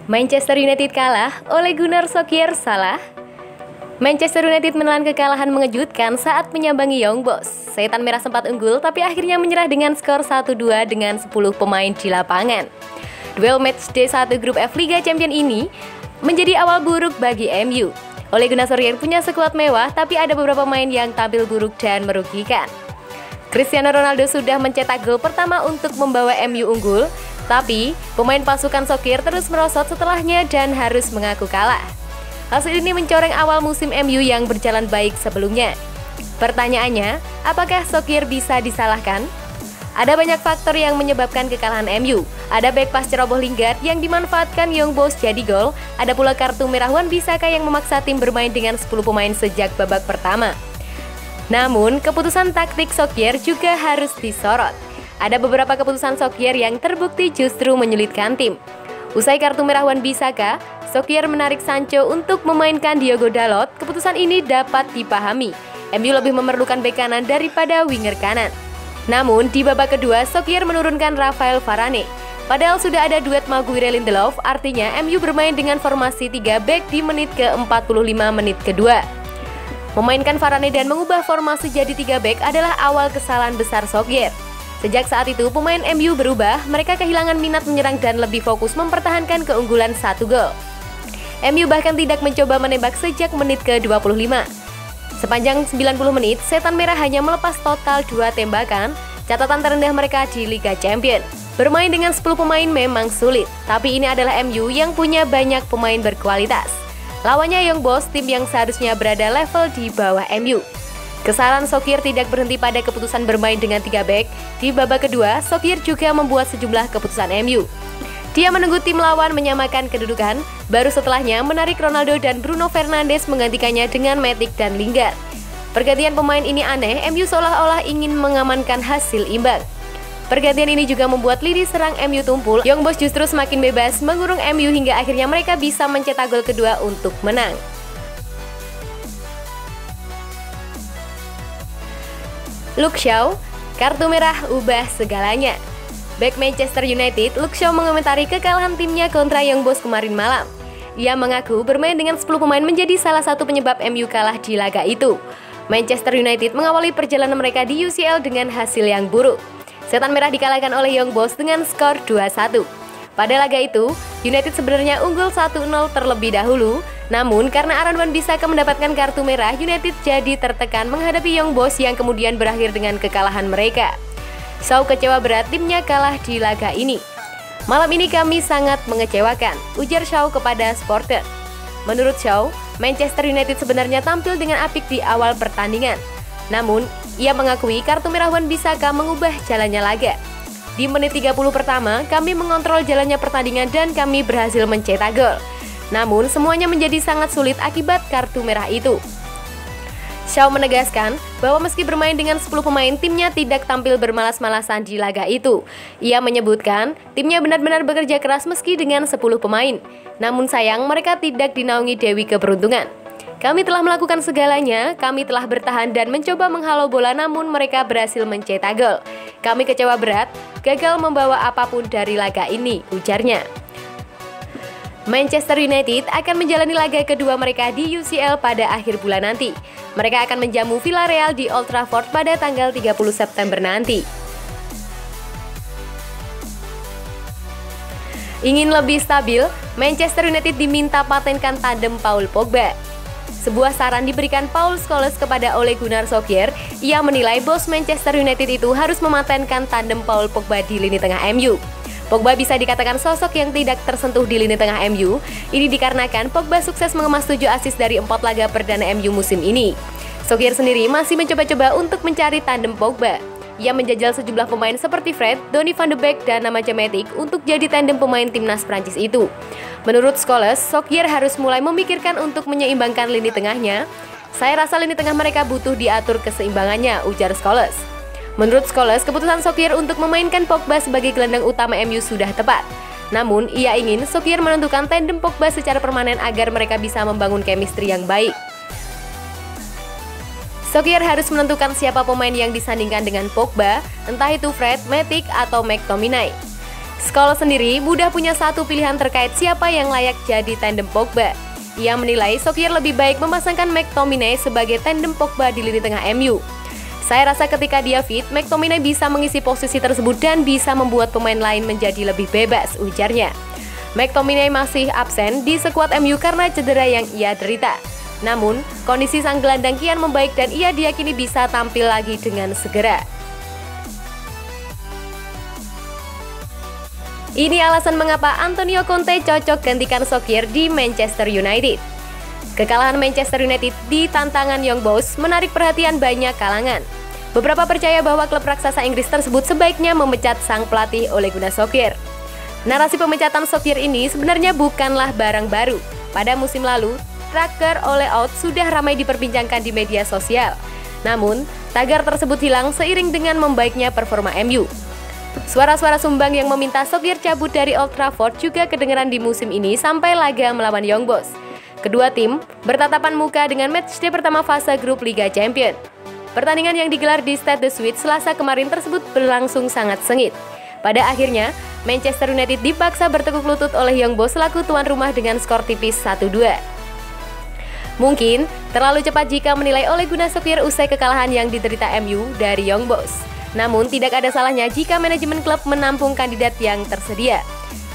Manchester United kalah, Ole Gunnar Solskjaer salah. Manchester United menelan kekalahan mengejutkan saat menyambangi Young Boys. Setan Merah sempat unggul tapi akhirnya menyerah dengan skor 1-2 dengan 10 pemain di lapangan. Duel matchday 1 grup F Liga Champions ini menjadi awal buruk bagi MU. Ole Gunnar Solskjaer punya skuad mewah tapi ada beberapa pemain yang tampil buruk dan merugikan. Cristiano Ronaldo sudah mencetak gol pertama untuk membawa MU unggul, tapi pemain pasukan Solskjaer terus merosot setelahnya dan harus mengaku kalah. Hasil ini mencoreng awal musim MU yang berjalan baik sebelumnya. Pertanyaannya, apakah Solskjaer bisa disalahkan? Ada banyak faktor yang menyebabkan kekalahan MU. Ada back pas ceroboh Lingard yang dimanfaatkan Young Boys jadi gol. Ada pula kartu merah Wan-Bissaka yang memaksa tim bermain dengan 10 pemain sejak babak pertama. Namun, keputusan taktik Solskjaer juga harus disorot. Ada beberapa keputusan Solskjaer yang terbukti justru menyulitkan tim. Usai kartu merah Wan-Bissaka, Solskjaer menarik Sancho untuk memainkan Diogo Dalot. Keputusan ini dapat dipahami. MU lebih memerlukan bek kanan daripada winger kanan. Namun, di babak kedua, Solskjaer menurunkan Rafael Varane. Padahal sudah ada duet Maguire Lindelof, artinya MU bermain dengan formasi 3 bek di menit ke-45 menit kedua. Memainkan Varane dan mengubah formasi jadi 3 bek adalah awal kesalahan besar Solskjaer. Sejak saat itu, pemain MU berubah, mereka kehilangan minat menyerang dan lebih fokus mempertahankan keunggulan 1 gol. MU bahkan tidak mencoba menembak sejak menit ke-25. Sepanjang 90 menit, Setan Merah hanya melepas total 2 tembakan, catatan terendah mereka di Liga Champions. Bermain dengan 10 pemain memang sulit, tapi ini adalah MU yang punya banyak pemain berkualitas. Lawannya Young Boys, tim yang seharusnya berada level di bawah MU. Kesalahan Solskjaer tidak berhenti pada keputusan bermain dengan 3 bek. Di babak kedua, Solskjaer juga membuat sejumlah keputusan MU. Dia menunggu tim lawan menyamakan kedudukan, baru setelahnya menarik Ronaldo dan Bruno Fernandes menggantikannya dengan Matic dan Lingard. Pergantian pemain ini aneh, MU seolah-olah ingin mengamankan hasil imbang. Pergantian ini juga membuat lini serang MU tumpul. Young Boys justru semakin bebas mengurung MU hingga akhirnya mereka bisa mencetak gol kedua untuk menang. Luke Shaw, kartu merah ubah segalanya. Back Manchester United, Luke Shaw mengomentari kekalahan timnya kontra Young Boys kemarin malam. Ia mengaku bermain dengan 10 pemain menjadi salah satu penyebab MU kalah di laga itu. Manchester United mengawali perjalanan mereka di UCL dengan hasil yang buruk. Setan Merah dikalahkan oleh Young Boys dengan skor 2-1. Pada laga itu, United sebenarnya unggul 1-0 terlebih dahulu. Namun, karena Aaron Wan-Bissaka mendapatkan kartu merah, United jadi tertekan menghadapi Young Boys yang kemudian berakhir dengan kekalahan mereka. Shaw kecewa berat timnya kalah di laga ini. Malam ini kami sangat mengecewakan, ujar Shaw kepada supporter. Menurut Shaw, Manchester United sebenarnya tampil dengan apik di awal pertandingan. Namun, ia mengakui kartu merah Wan-Bissaka mengubah jalannya laga. Di menit 30 pertama, kami mengontrol jalannya pertandingan dan kami berhasil mencetak gol. Namun, semuanya menjadi sangat sulit akibat kartu merah itu. Shaw menegaskan bahwa meski bermain dengan 10 pemain, timnya tidak tampil bermalas-malasan di laga itu. Ia menyebutkan, timnya benar-benar bekerja keras meski dengan 10 pemain. Namun sayang, mereka tidak dinaungi Dewi Keberuntungan. Kami telah melakukan segalanya, kami telah bertahan dan mencoba menghalau bola namun mereka berhasil mencetak gol. Kami kecewa berat, gagal membawa apapun dari laga ini, ujarnya. Manchester United akan menjalani laga kedua mereka di UCL pada akhir bulan nanti. Mereka akan menjamu Villarreal di Old Trafford pada tanggal 30 September nanti. Ingin lebih stabil, Manchester United diminta patenkan tandem Paul Pogba. Sebuah saran diberikan Paul Scholes kepada Ole Gunnar Solskjaer. Ia menilai bos Manchester United itu harus mematenkan tandem Paul Pogba di lini tengah MU. Pogba bisa dikatakan sosok yang tidak tersentuh di lini tengah MU. Ini dikarenakan Pogba sukses mengemas 7 assist dari 4 laga perdana MU musim ini. Solskjaer sendiri masih mencoba-coba untuk mencari tandem Pogba. Ia menjajal sejumlah pemain seperti Fred, Donny van de Beek, dan namanya Matic untuk jadi tandem pemain timnas Prancis itu. Menurut Scholes, Solskjaer harus mulai memikirkan untuk menyeimbangkan lini tengahnya. Saya rasa lini tengah mereka butuh diatur keseimbangannya, ujar Scholes. Menurut Scholes, keputusan Solskjaer untuk memainkan Pogba sebagai gelandang utama MU sudah tepat. Namun, ia ingin Solskjaer menentukan tandem Pogba secara permanen agar mereka bisa membangun chemistry yang baik. Solskjaer harus menentukan siapa pemain yang disandingkan dengan Pogba, entah itu Fred, Matic, atau McTominay. Scholes sendiri mudah punya satu pilihan terkait siapa yang layak jadi tandem Pogba. Ia menilai Solskjaer lebih baik memasangkan McTominay sebagai tandem Pogba di lini tengah MU. Saya rasa ketika dia fit, McTominay bisa mengisi posisi tersebut dan bisa membuat pemain lain menjadi lebih bebas, ujarnya. McTominay masih absen di skuad MU karena cedera yang ia derita. Namun, kondisi sang gelandang kian membaik dan ia diyakini bisa tampil lagi dengan segera. Ini alasan mengapa Antonio Conte cocok gantikan Solskjaer di Manchester United. Kekalahan Manchester United di tantangan Young Boys menarik perhatian banyak kalangan. Beberapa percaya bahwa klub raksasa Inggris tersebut sebaiknya memecat sang pelatih Ole Gunnar Solskjaer. Narasi pemecatan Solskjaer ini sebenarnya bukanlah barang baru. Pada musim lalu, tagar Ole Out sudah ramai diperbincangkan di media sosial. Namun, tagar tersebut hilang seiring dengan membaiknya performa MU. Suara-suara sumbang yang meminta Solskjaer cabut dari Old Trafford juga kedengaran di musim ini sampai laga melawan Young Boys. Kedua tim bertatapan muka dengan matchday pertama fase grup Liga Champions. Pertandingan yang digelar di Stade de Suisse Selasa kemarin tersebut berlangsung sangat sengit. Pada akhirnya, Manchester United dipaksa bertekuk lutut oleh Young Boys selaku tuan rumah dengan skor tipis 1-2. Mungkin terlalu cepat jika menilai Ole Gunnar Solskjaer usai kekalahan yang diderita MU dari Young Boys. Namun tidak ada salahnya jika manajemen klub menampung kandidat yang tersedia.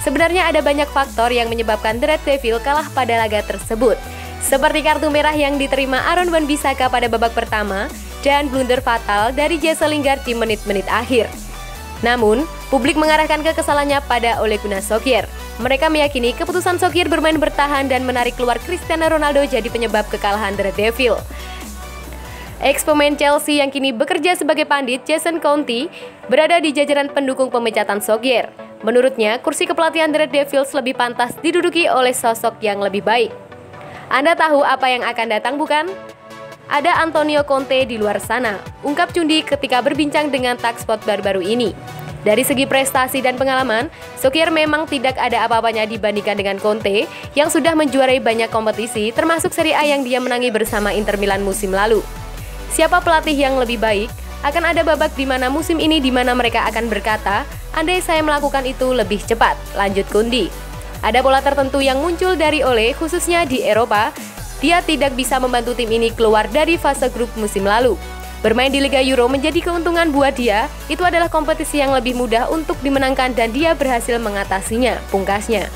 Sebenarnya ada banyak faktor yang menyebabkan The Red Devil kalah pada laga tersebut. Seperti kartu merah yang diterima Aaron Wan-Bissaka pada babak pertama dan blunder fatal dari Jesse Lingard di menit-menit akhir. Namun, publik mengarahkan kekesalannya pada Ole Gunnar Solskjaer. Mereka meyakini keputusan Solskjaer bermain bertahan dan menarik keluar Cristiano Ronaldo jadi penyebab kekalahan The Red Devil. Ex-pemain Chelsea yang kini bekerja sebagai pandit, Jason Conte, berada di jajaran pendukung pemecatan Solskjaer. Menurutnya, kursi kepelatihan The Red Devils lebih pantas diduduki oleh sosok yang lebih baik. Anda tahu apa yang akan datang, bukan? Ada Antonio Conte di luar sana, ungkap Cundi ketika berbincang dengan Talksport baru-baru ini. Dari segi prestasi dan pengalaman, Solskjaer memang tidak ada apa-apanya dibandingkan dengan Conte yang sudah menjuarai banyak kompetisi, termasuk Serie A yang dia menangi bersama Inter Milan musim lalu. Siapa pelatih yang lebih baik? Akan ada babak di mana musim ini di mana mereka akan berkata, andai saya melakukan itu lebih cepat, lanjut Kundi. Ada pola tertentu yang muncul dari Ole, khususnya di Eropa. Dia tidak bisa membantu tim ini keluar dari fase grup musim lalu. Bermain di Liga Euro menjadi keuntungan buat dia, itu adalah kompetisi yang lebih mudah untuk dimenangkan dan dia berhasil mengatasinya, pungkasnya.